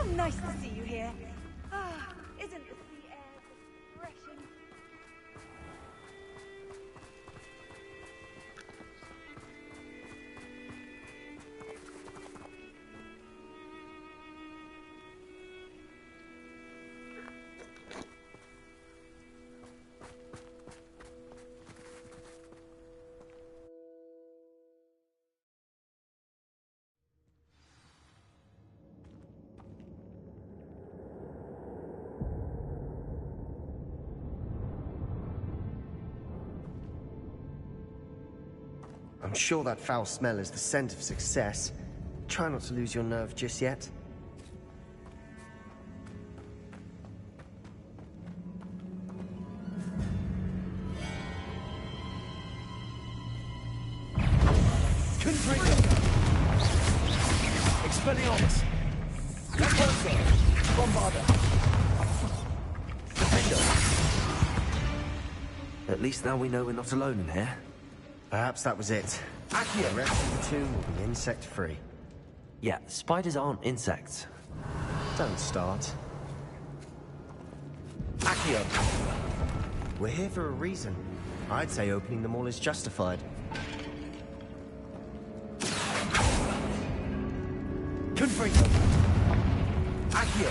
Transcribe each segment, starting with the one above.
Oh, nice to see you here. Ah, isn't the sea air refreshing? I'm sure that foul smell is the scent of success. Try not to lose your nerve just yet. Expelliarmus! Repulsor! Bombarda! Defender! At least now we know we're not alone in here. Perhaps that was it. Accio! The rest of the tomb will be insect-free. Yeah, spiders aren't insects. Don't start. Accio! We're here for a reason. I'd say opening them all is justified. Confringo! Accio!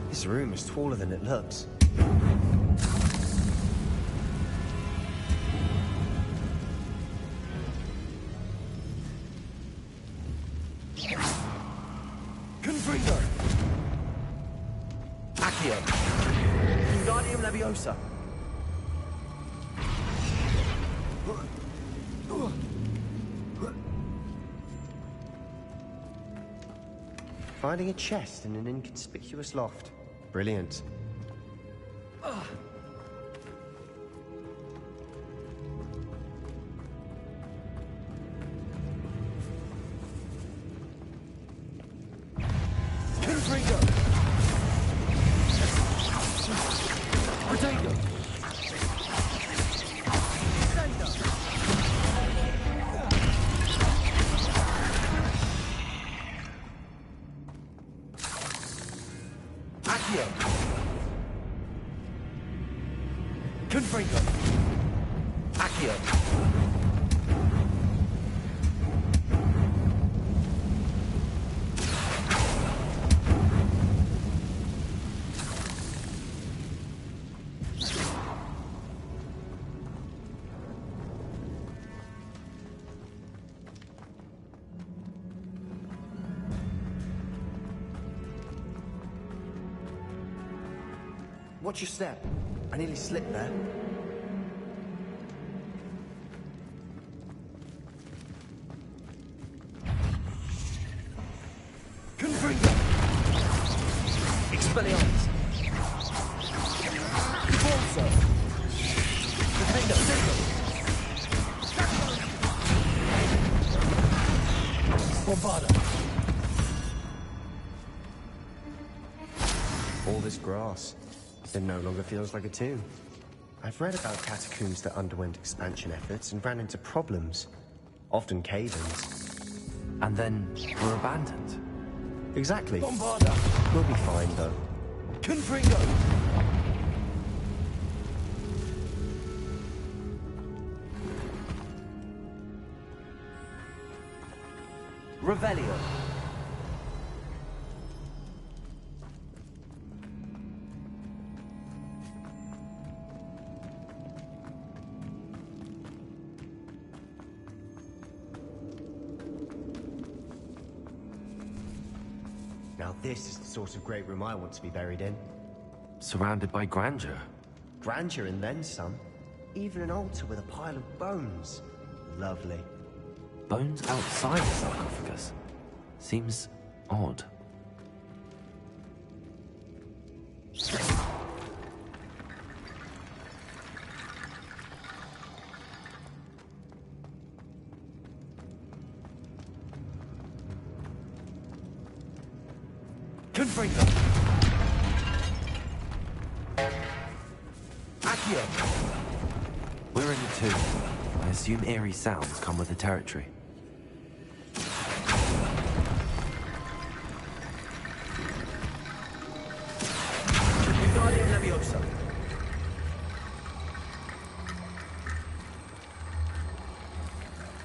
This room is taller than it looks. Confringo! Accio! Wingardium Leviosa! Finding a chest in an inconspicuous loft. Brilliant. Confringo! Protego! Accio! Confringo! Accio! Watch your step. I nearly slipped there. Confringo! Expelliarmus! Repulsor! Defender! Bombarda! All this grass. It no longer feels like a tomb. I've read about catacombs that underwent expansion efforts and ran into problems. Often cave-ins. And then were abandoned. Exactly. Bombarda! We'll be fine, though. Confringo! Revelio! Now this is the sort of great room I want to be buried in. Surrounded by grandeur. Grandeur and then some. Even an altar with a pile of bones. Lovely. Bones outside the sarcophagus. Seems odd. Confringo! Accio! We're in the tomb. I assume eerie sounds come with the territory.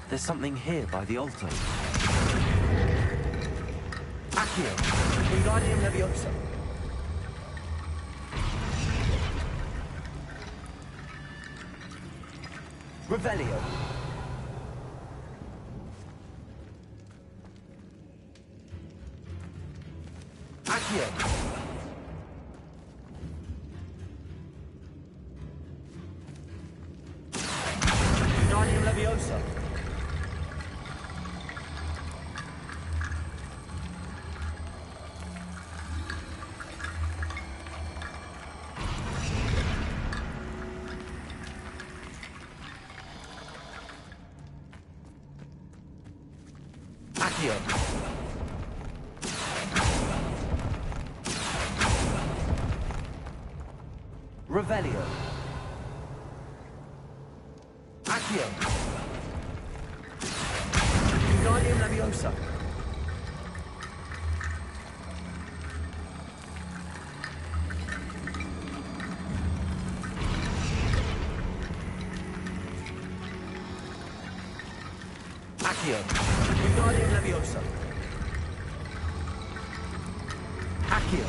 There's something here by the altar. Accio. Wingardium Leviosa. Revelio. Accio. Wingardium Leviosa. Accio. Revelio. Accio. Wingardium Leviosa. Accio. Wingardium Leviosa. Accio.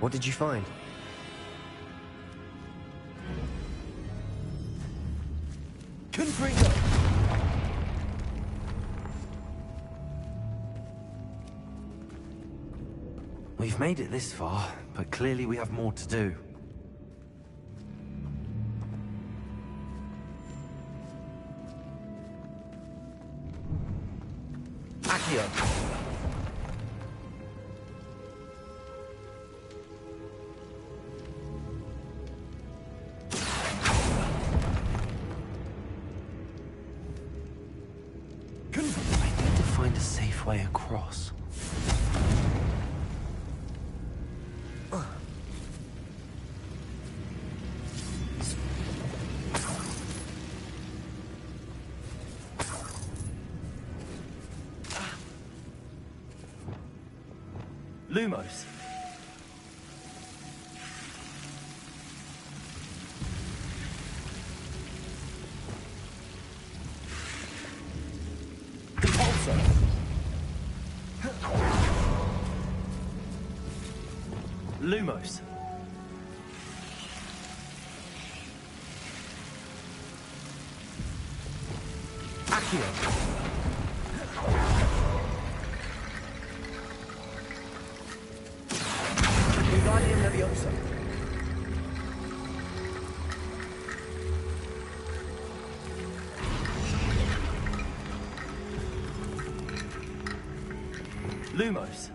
What did you find? Confringo. We've made it this far, but clearly we have more to do. Accio. I need to find a safe way across. Lumos. Compulsor. Lumos. Accio. Wingardium Leviosa. Lumos.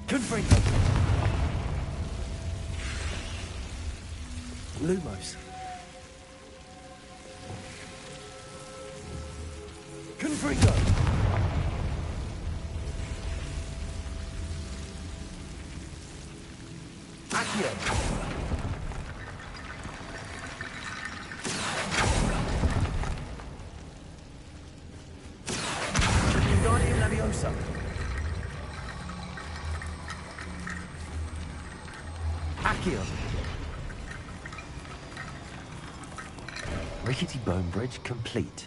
Confringo. Lumos. Confringo. Accio. Wingardium Leviosa. Accio. Rickety bone bridge complete.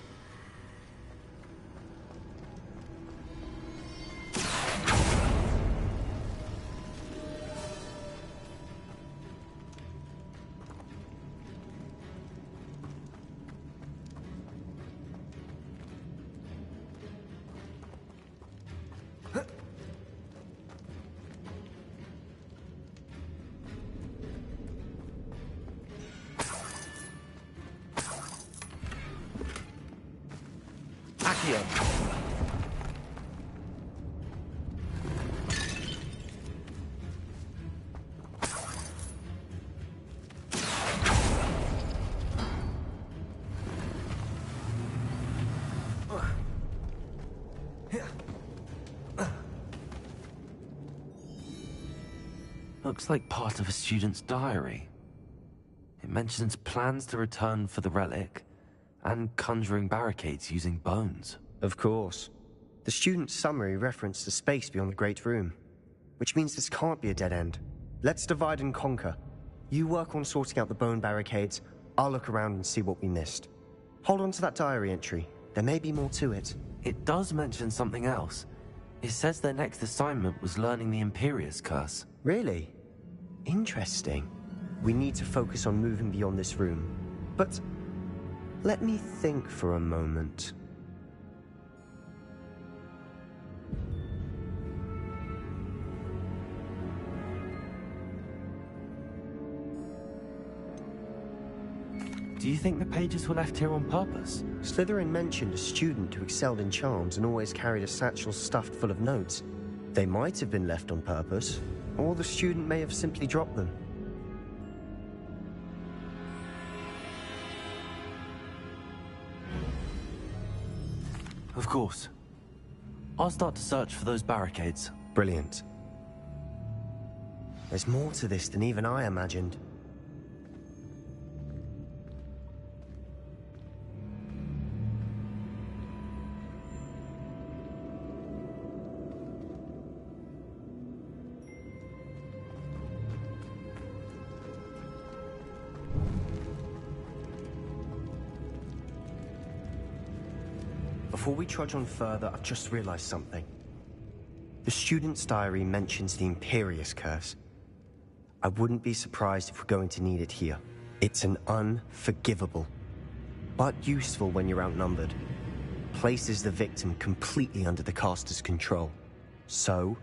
Accio. Looks like part of a student's diary. It mentions plans to return for the relic and conjuring barricades using bones. Of course. The student's summary referenced the space beyond the Great Room, which means this can't be a dead end. Let's divide and conquer. You work on sorting out the bone barricades, I'll look around and see what we missed. Hold on to that diary entry. There may be more to it. It does mention something else. It says their next assignment was learning the Imperious Curse. Really? Interesting. We need to focus on moving beyond this room. But let me think for a moment. Do you think the pages were left here on purpose? Slytherin mentioned a student who excelled in charms and always carried a satchel stuffed full of notes. They might have been left on purpose, or the student may have simply dropped them. Of course. I'll start to search for those barricades. Brilliant. There's more to this than even I imagined. Before we trudge on further, I've just realized something. The student's diary mentions the Imperious Curse. I wouldn't be surprised if we're going to need it here. It's an unforgivable, but useful when you're outnumbered. Places the victim completely under the caster's control. So,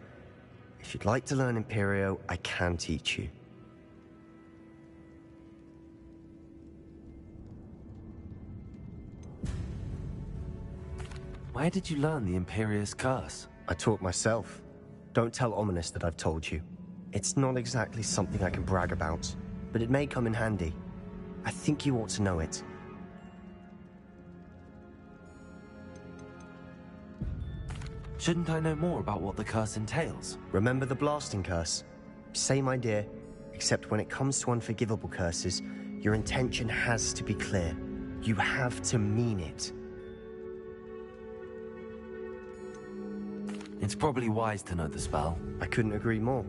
if you'd like to learn Imperio, I can teach you. Where did you learn the Imperious Curse? I taught myself. Don't tell Ominous that I've told you. It's not exactly something I can brag about, but it may come in handy. I think you ought to know it. Shouldn't I know more about what the curse entails? Remember the blasting curse? Same idea, except when it comes to unforgivable curses, your intention has to be clear. You have to mean it. It's probably wise to know the spell. I couldn't agree more.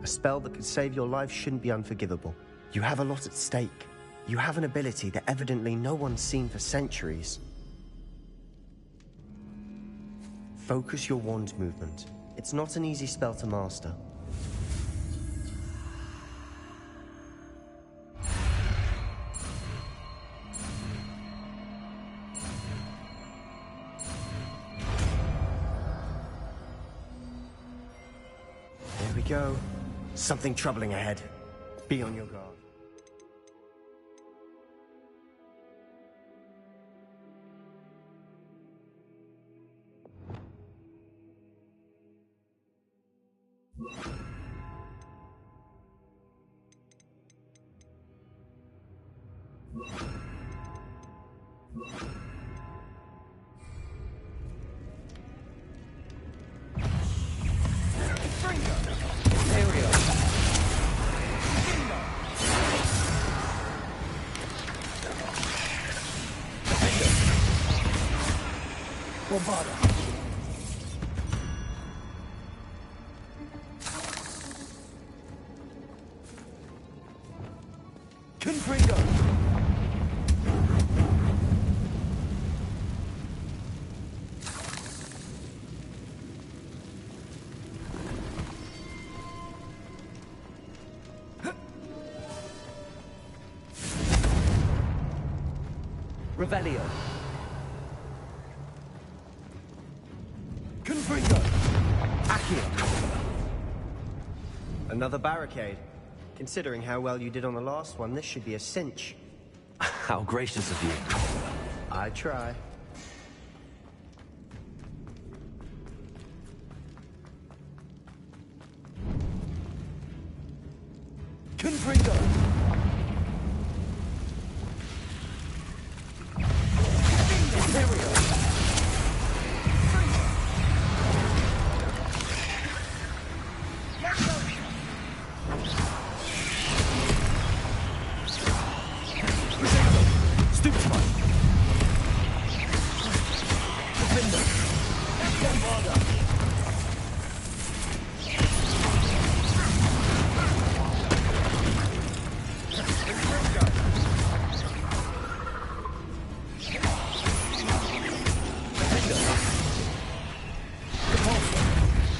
A spell that could save your life shouldn't be unforgivable. You have a lot at stake. You have an ability that evidently no one's seen for centuries. Focus your wand movement. It's not an easy spell to master. There we go. Something troubling ahead. Be on your guard. Revelio. Confringo. Accio. Another barricade. Considering how well you did on the last one, this should be a cinch. How gracious of you. I try. Confringo. IMPERIO.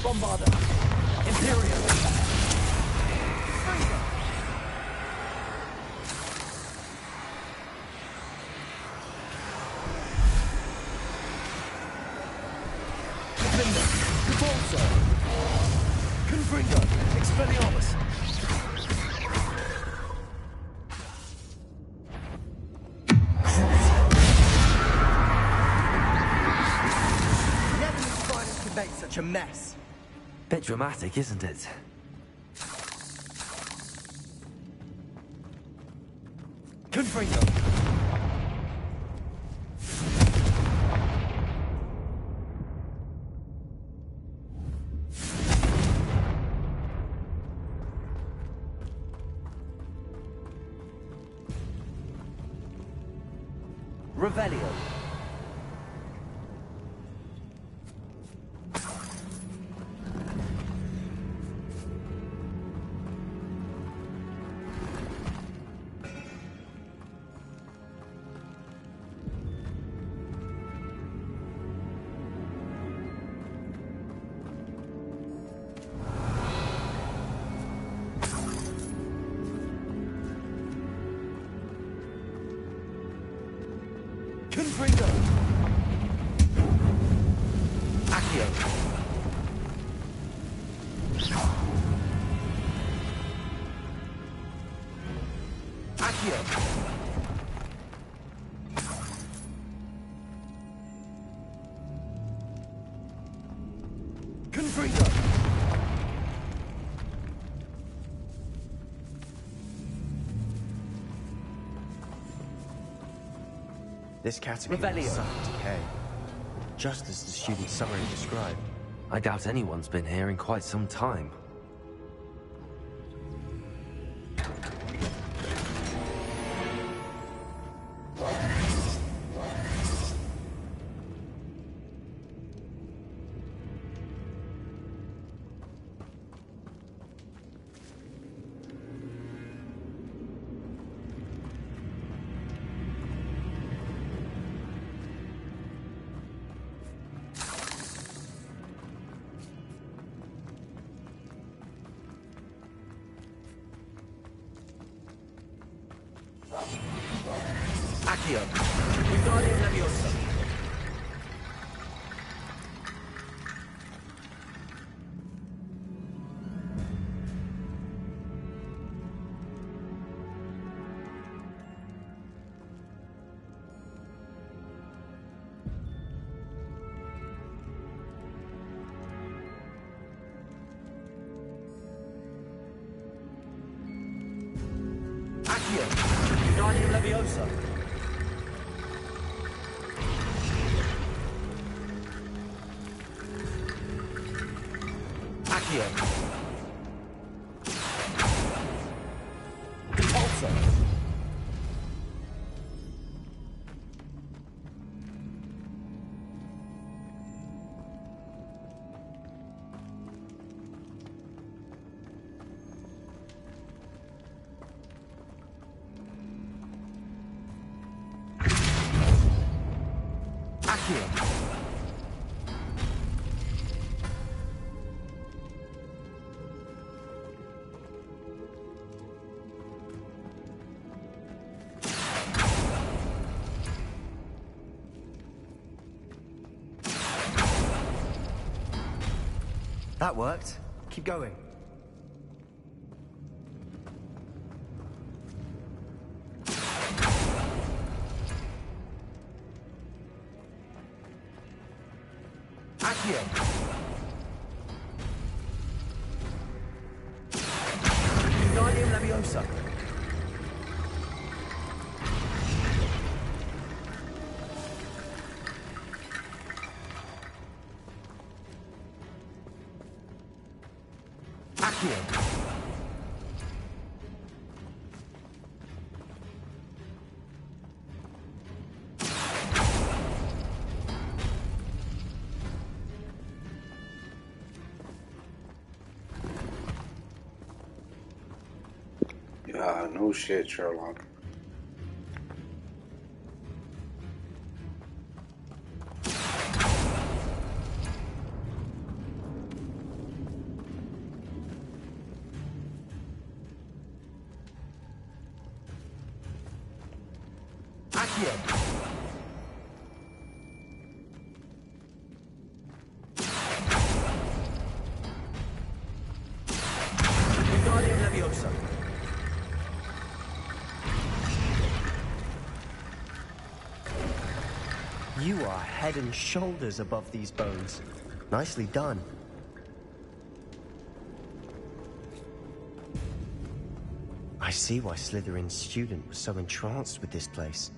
Bombarder. IMPERIO. Defender. Repulsor. Confringo. Expelliarmus. Never knew spiders could make such a mess. Bit dramatic, isn't it? Confringo. Revelio. Confringo. Accio. Accio. Confringo. This category Revelio. is suffering decay, just as the student summary described. I doubt anyone's been here in quite some time. Accio. Wingardium Leviosa. Accio. Wingardium Leviosa. Accio. Repulsor. Accio. That worked. Keep going. Accio. Wingardium Leviosa. Accio. No shit, Sherlock. Accio. Wingardium Leviosa. You are head and shoulders above these bones. Nicely done. I see why Slytherin's student was so entranced with this place.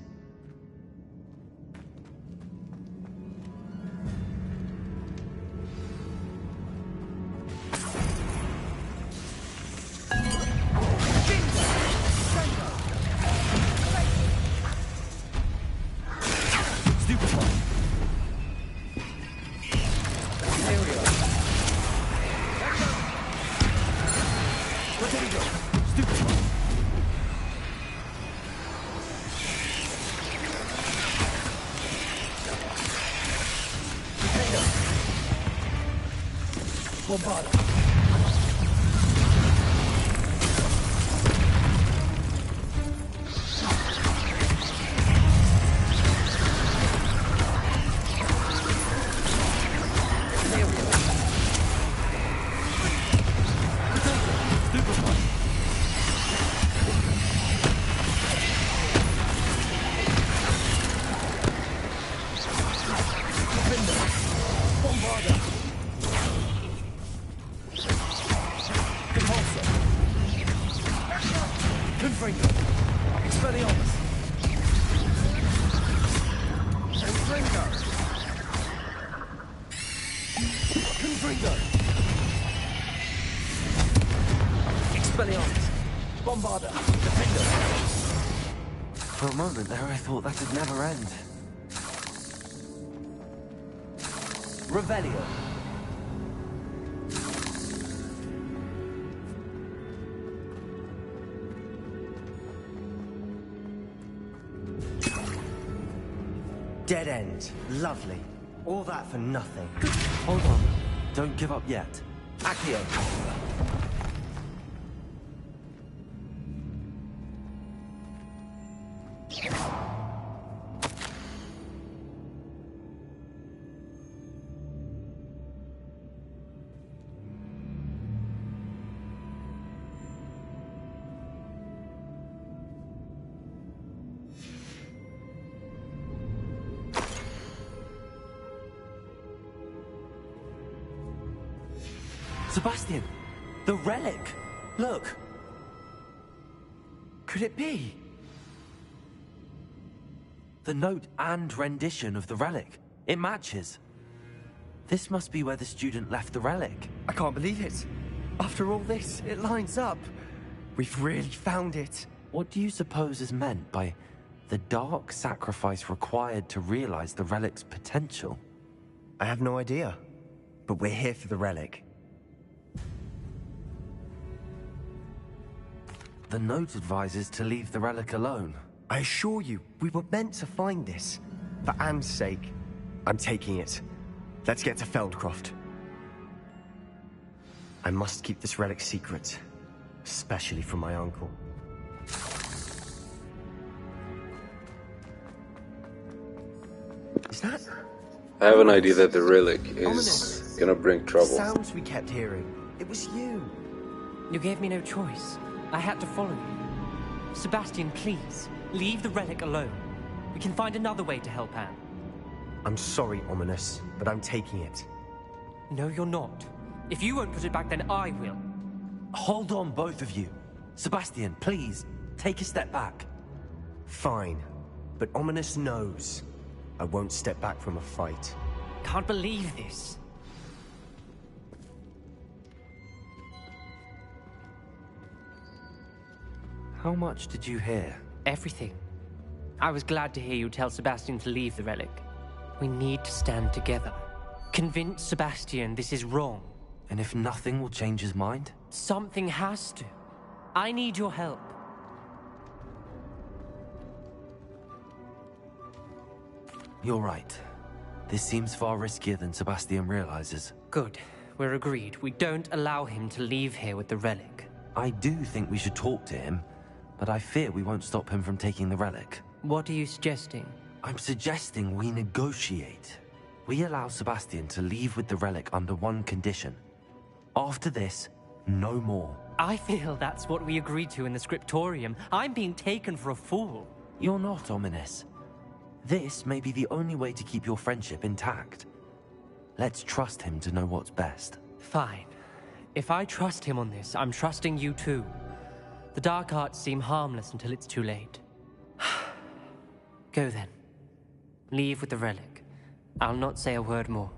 For a moment there, I thought that would never end. Revelio. Dead end. Lovely. All that for nothing. Hold on. Don't give up yet. Accio. Sebastian! The relic! Look! Could it be? The note and rendition of the relic. It matches. This must be where the student left the relic. I can't believe it. After all this, it lines up. We've really found it. What do you suppose is meant by the dark sacrifice required to realize the relic's potential? I have no idea. But we're here for the relic. The note advises to leave the relic alone. I assure you, we were meant to find this. For Anne's sake, I'm taking it. Let's get to Feldcroft. I must keep this relic secret, especially from my uncle. Is that? I have an idea that the relic is Ominous. gonna bring trouble. Sounds we kept hearing. It was you. You gave me no choice. I had to follow you. Sebastian, please, leave the relic alone. We can find another way to help Anne. I'm sorry, Ominous, but I'm taking it. No, you're not. If you won't put it back, then I will. Hold on, both of you. Sebastian, please, take a step back. Fine, but Ominous knows. I won't step back from a fight. Can't believe this. How much did you hear? Everything. I was glad to hear you tell Sebastian to leave the relic. We need to stand together. Convince Sebastian this is wrong. And if nothing will change his mind? Something has to. I need your help. You're right. This seems far riskier than Sebastian realizes. Good. We're agreed. We don't allow him to leave here with the relic. I do think we should talk to him, but I fear we won't stop him from taking the relic. What are you suggesting? I'm suggesting we negotiate. We allow Sebastian to leave with the relic under one condition. After this, no more. I feel that's what we agreed to in the scriptorium. I'm being taken for a fool. You're not, Ominous. This may be the only way to keep your friendship intact. Let's trust him to know what's best. Fine. If I trust him on this, I'm trusting you too. The dark arts seem harmless until it's too late. Go then. Leave with the relic. I'll not say a word more.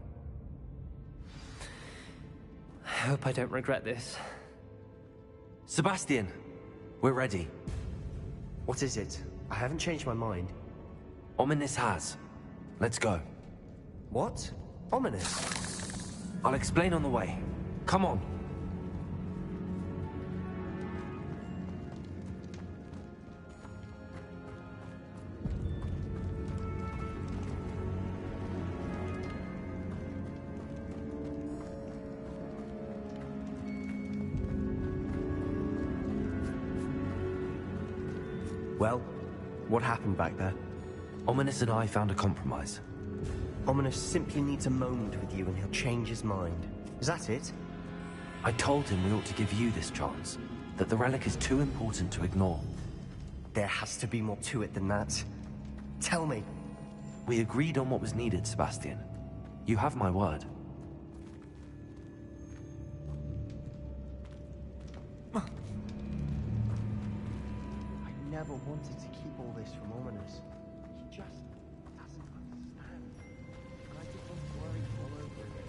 I hope I don't regret this. Sebastian, we're ready. What is it? I haven't changed my mind. Ominous has. Let's go. What? Ominous? I'll explain on the way. Come on. Well, what happened back there? Ominous and I found a compromise. Ominous simply needs a moment with you and he'll change his mind. Is that it? I told him we ought to give you this chance, that the relic is too important to ignore. There has to be more to it than that. Tell me. We agreed on what was needed, Sebastian. You have my word. I never wanted to keep all this from Ominous. He just doesn't understand. And I didn't want to worry all over again.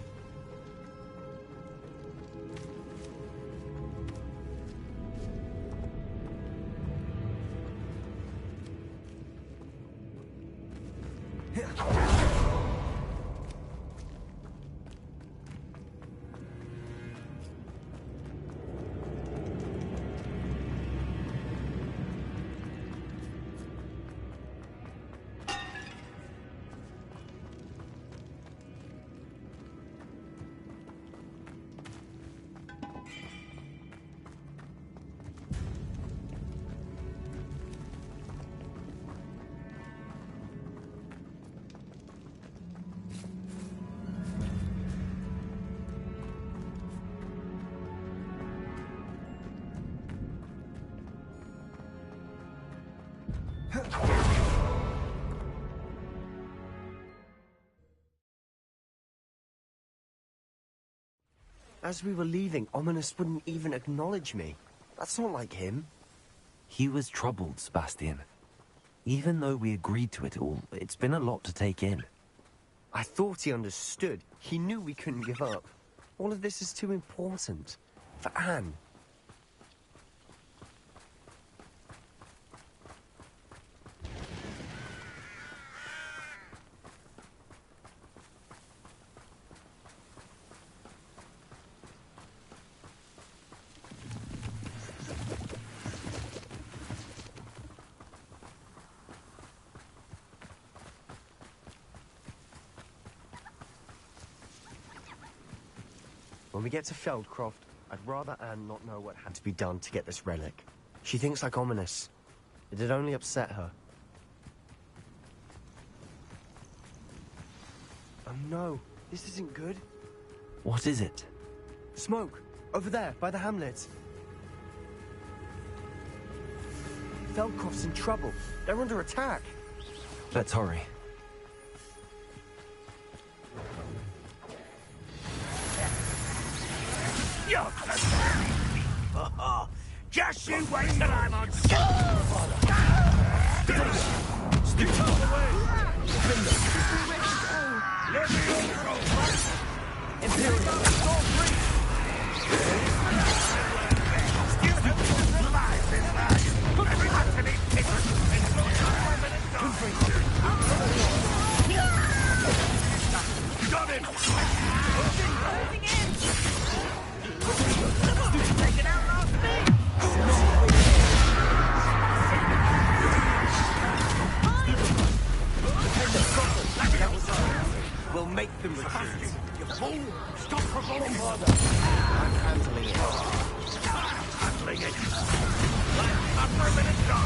As we were leaving, Ominous wouldn't even acknowledge me. That's not like him. He was troubled, Sebastian. Even though we agreed to it all, it's been a lot to take in. I thought he understood. He knew we couldn't give up. All of this is too important. For Anne. When we get to Feldcroft, I'd rather Anne not know what had to be done to get this relic. She thinks like Ominous. It'd only upset her. Oh no, this isn't good. What is it? Smoke! Over there, by the hamlet. Feldcroft's in trouble. They're under attack. Let's hurry. Just you wait till I'm on Stick to the way! Let me overthrow! Imperial, go free! Still have to realize this, man! Every utterly different got him! Closing in! Take it out last me! Like I'm handling it. Handling it. Last upper minute go.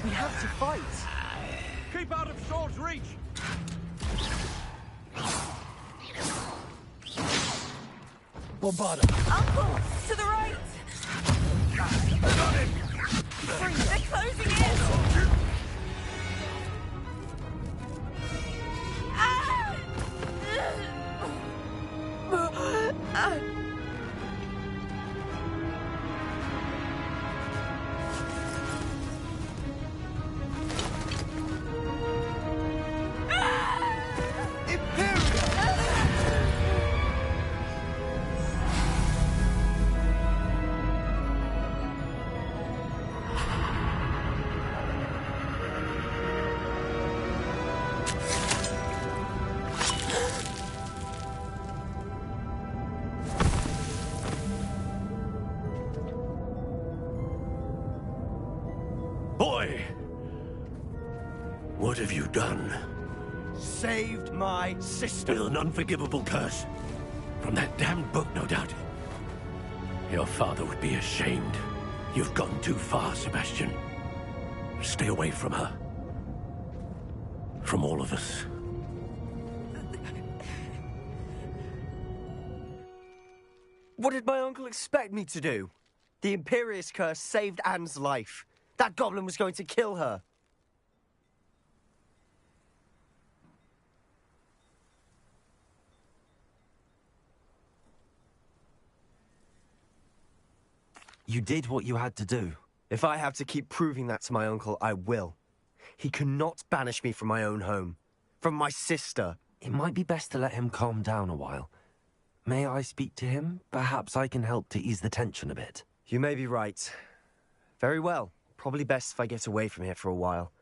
We have to fight. Keep out of sword's reach. Uncle, to the right. Got it. They're closing in. Ah! Boy, what have you done? Saved my sister. With an unforgivable curse. From that damned book, no doubt. Your father would be ashamed. You've gone too far, Sebastian. Stay away from her. From all of us. What did my uncle expect me to do? The Imperious curse saved Anne's life. That goblin was going to kill her. You did what you had to do. If I have to keep proving that to my uncle, I will. He cannot banish me from my own home. From my sister. It might be best to let him calm down a while. May I speak to him? Perhaps I can help to ease the tension a bit. You may be right. Very well. Probably best if I get away from here for a while.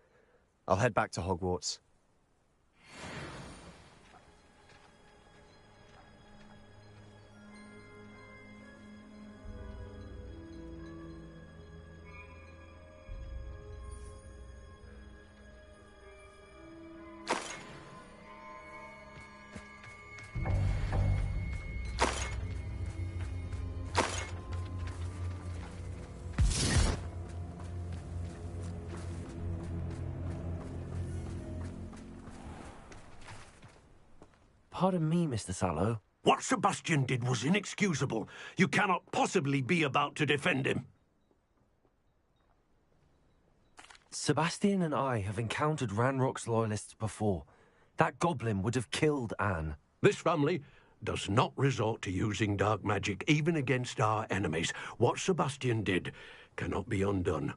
I'll head back to Hogwarts. Pardon me, Mr. Sallow. What Sebastian did was inexcusable. You cannot possibly be about to defend him. Sebastian and I have encountered Ranrock's loyalists before. That goblin would have killed Anne. This family does not resort to using dark magic, even against our enemies. What Sebastian did cannot be undone.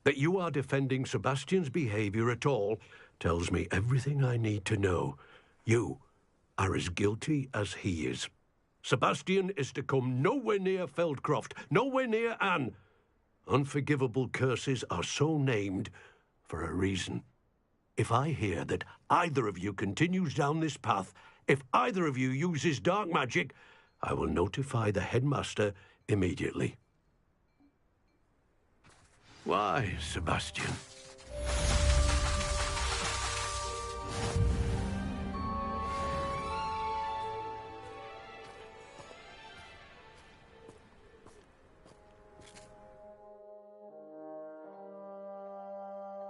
That you are defending Sebastian's behavior at all tells me everything I need to know. You are as guilty as he is. Sebastian is to come nowhere near Feldcroft, nowhere near Anne. Unforgivable curses are so named for a reason. If I hear that either of you continues down this path, if either of you uses dark magic, I will notify the headmaster immediately. Why, Sebastian?